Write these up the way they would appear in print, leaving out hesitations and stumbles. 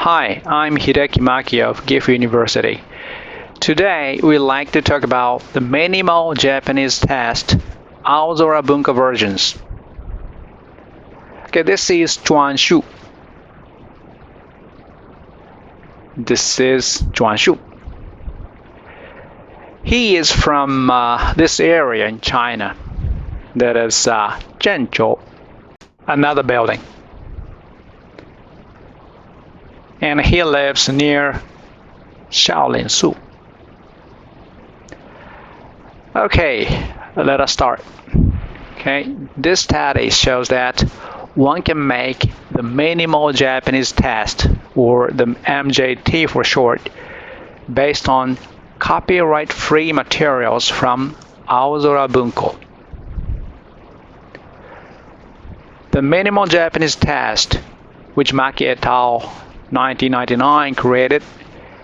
Hi, I'm Hideki Maki of Gifu University. Today, we'd like to talk about the minimal Japanese test, Aozora Bunko versions. Okay, this is Chuan. This is Chuan. He is from this area in China. That is Zhenzhou, another building. And he lives near Shaolinsu. Okay, let us start. Okay, this study shows that one can make the minimal Japanese test, or the MJT for short, based on copyright-free materials from Aozora Bunko. The minimal Japanese test, which Maki et al. 1999 created,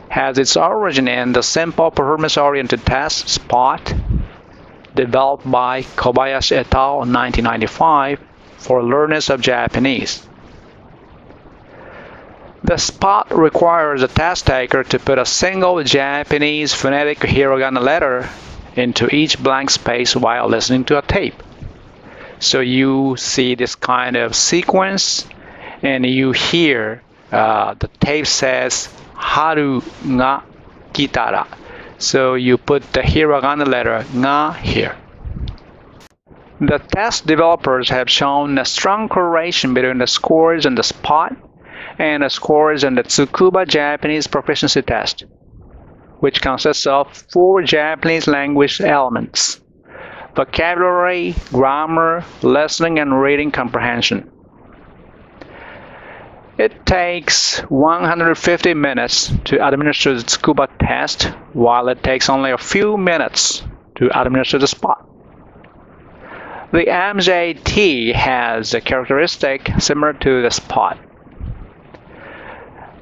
has its origin in the simple performance-oriented test SPOT developed by Kobayashi et al. 1995 for learners of Japanese. The SPOT requires a test taker to put a single Japanese phonetic hiragana letter into each blank space while listening to a tape. So you see this kind of sequence, and you hear the tape says haru ga kitara. So you put the hiragana letter ga here. The test developers have shown a strong correlation between the scores in the SPOT and the scores in the Tsukuba Japanese proficiency test, which consists of 4 Japanese language elements: vocabulary, grammar, listening, and reading comprehension. It takes 150 minutes to administer the Tsukuba test, while it takes only a few minutes to administer the SPOT. The MJT has a characteristic similar to the SPOT.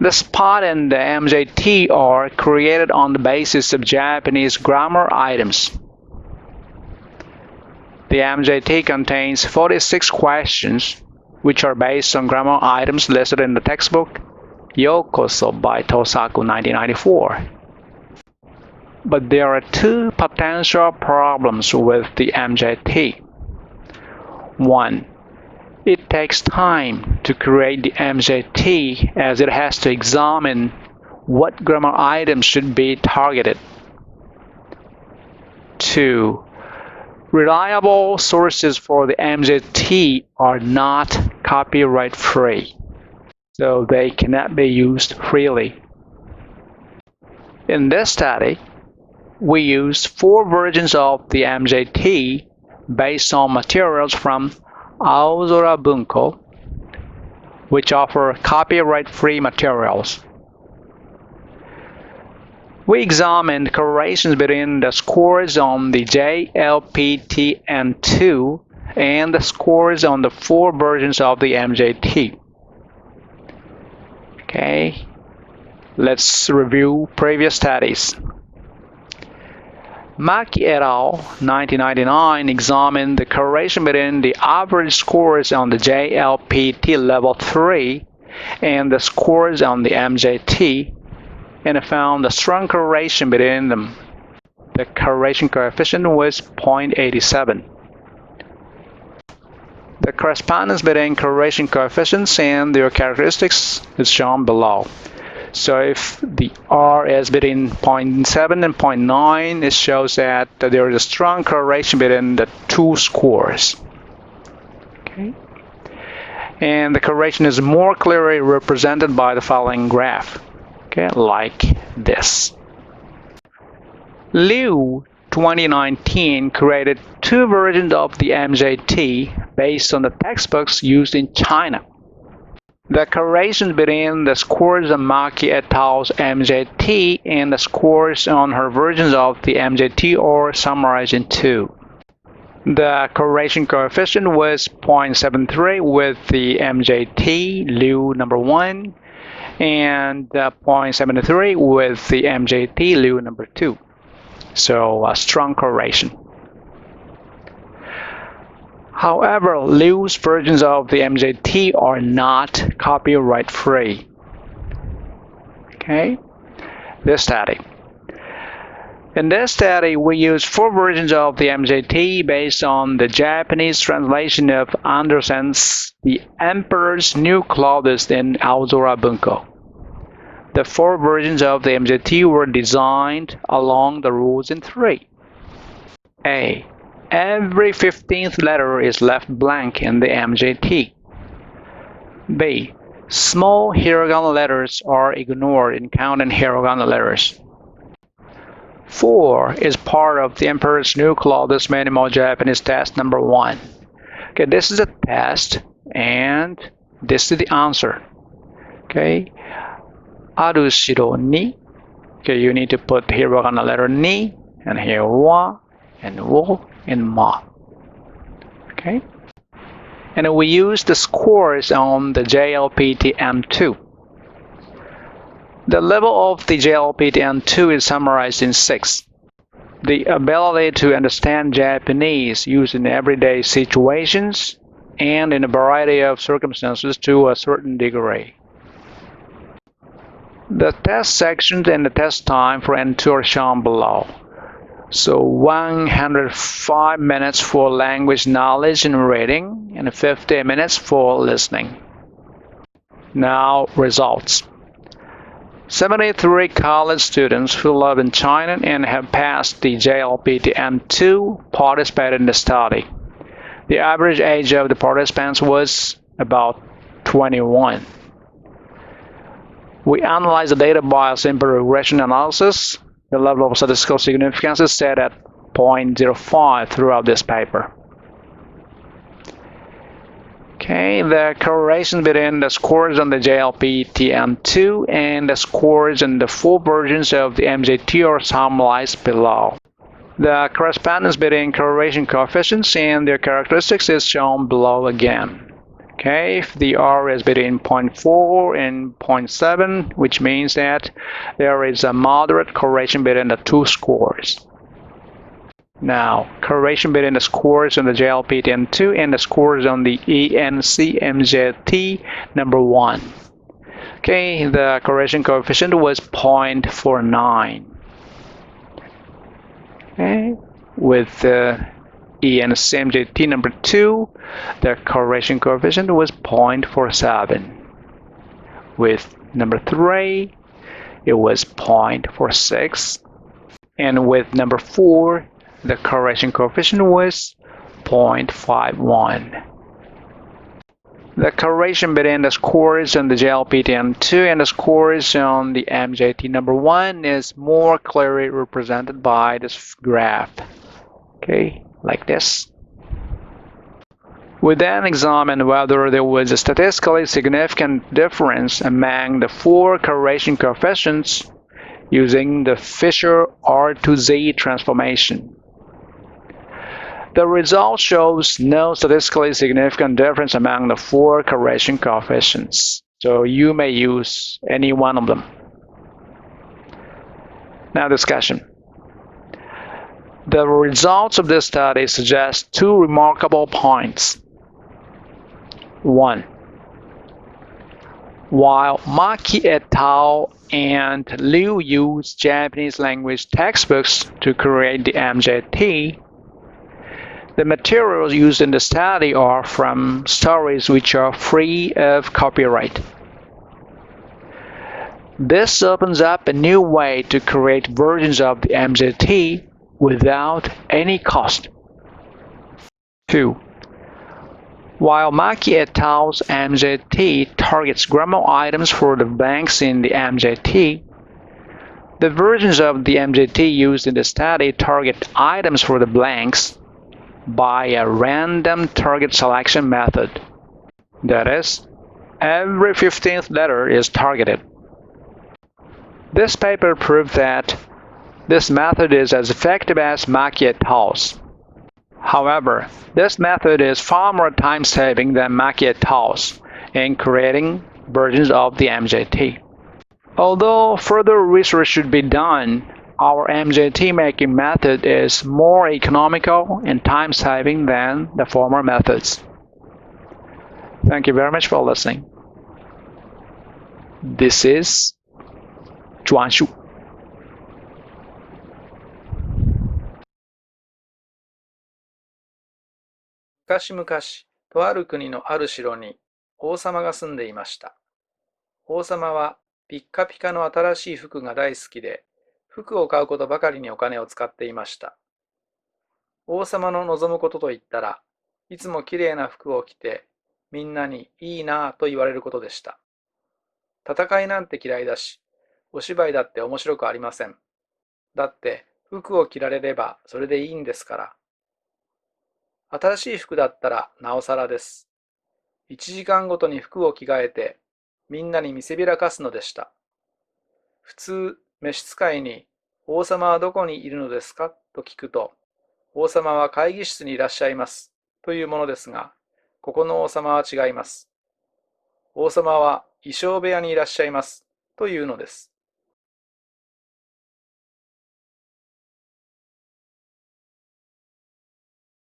The SPOT and the MJT are created on the basis of Japanese grammar items. The MJT contains 46 questions, which are based on grammar items listed in the textbook Yokoso by Tosaku 1994. But there are 2 potential problems with the MJT. 1. It takes time to create the MJT, as it has to examine what grammar items should be targeted. 2. Reliable sources for the MJT are not copyright-free, so they cannot be used freely. In this study, we used 4 versions of the MJT based on materials from Aozora Bunko, which offer copyright-free materials. We examined correlations between the scores on the JLPT N2 and the scores on the 4 versions of the MJT. Okay, let's review previous studies. Maki et al. 1999 examined the correlation between the average scores on the JLPT level 3 and the scores on the MJT, and found a strong correlation between them. The correlation coefficient was 0.87. The correspondence between correlation coefficients and their characteristics is shown below. So if the R is between 0.7 and 0.9, it shows that there is a strong correlation between the 2 scores. Okay. And the correlation is more clearly represented by the following graph. Okay, like this. Liu 2019 created 2 versions of the MJT based on the textbooks used in China. The correlation between the scores on Maki et al.'s MJT and the scores on her versions of the MJT are summarized in 2. The correlation coefficient was 0.73 with the MJT Liu number 1 and 0.73 with the MJT Liu number 2. So a strong correlation. However, Liu's versions of the MJT are not copyright-free. Okay, this study. In this study, we use 4 versions of the MJT based on the Japanese translation of Andersen's The Emperor's New Clothes in Aozora Bunko. The 4 versions of the MJT were designed along the rules in 3. A. Every 15th letter is left blank in the MJT. B. Small hiragana letters are ignored in counting hiragana letters. 4 is part of the Emperor's New Clothes Minimal Japanese test number 1. Okay, this is a test and this is the answer. Okay, aru shiro ni. Okay, you need to put hiragana letter ni and here wa and wo and ma. Okay, and we use the scores on the JLPT N2. The level of the JLPT N2 is summarized in 6. The ability to understand Japanese used in everyday situations and in a variety of circumstances to a certain degree. The test sections and the test time for N2 are shown below. So 105 minutes for language knowledge and reading and 50 minutes for listening. Now results. 73 college students who live in China and have passed the JLPT N2 participated in the study. The average age of the participants was about 21. We analyzed the data by a simple regression analysis. The level of statistical significance is set at 0.05 throughout this paper. Okay, the correlation between the scores on the JLPT N2 and the scores in the 4 versions of the MJT are summarized below. The correspondence between correlation coefficients and their characteristics is shown below again. Okay, if the R is between 0.4 and 0.7, which means that there is a moderate correlation between the 2 scores. Now, correlation between the scores on the JLPT N2 and the scores on the ENC-MJT number 1. Okay, the correlation coefficient was 0.49. Okay, with the ENC-MJT number 2, the correlation coefficient was 0.47. With number 3, it was 0.46. And with number 4, the correlation coefficient was 0.51. The correlation between the scores on the JLPT N2 and the scores on the MJT number 1 is more clearly represented by this graph. Okay, like this. We then examined whether there was a statistically significant difference among the 4 correlation coefficients using the Fisher R2Z transformation. The result shows no statistically significant difference among the 4 correlation coefficients, so you may use any one of them. Now discussion. The results of this study suggest 2 remarkable points. 1. While Maki et al. And Liu used Japanese language textbooks to create the MJT, the materials used in the study are from stories which are free of copyright. This opens up a new way to create versions of the MJT without any cost. 2. While Maki et al.'s MJT targets grammar items for the blanks in the MJT, the versions of the MJT used in the study target items for the blanks by a random target selection method. That is, every 15th letter is targeted. This paper proved that this method is as effective as Maki et al.'s. However, this method is far more time-saving than Maki et al.'s in creating versions of the MJT. Although further research should be done, our MJT making method is more economical and time-saving than the former methods. Thank you very much for listening. This is 转述。昔々、とある国のある城に王様が住んでいました。王様はピッカピカの新しい服が大好きで、服を買うことばかりにお金を使っていました。王様の望むことといったら、いつもきれいな服を着て、みんなにいいなぁと言われることでした。戦いなんて嫌いだし、お芝居だって面白くありません。だって、服を着られればそれでいいんですから。新しい服だったらなおさらです。1時間ごとに服を着替えて、みんなに見せびらかすのでした。普通、召使いに、王様はどこにいるのですかと聞くと、王様は会議室にいらっしゃいます。というものですが、ここの王様は違います。王様は衣装部屋にいらっしゃいます。というのです。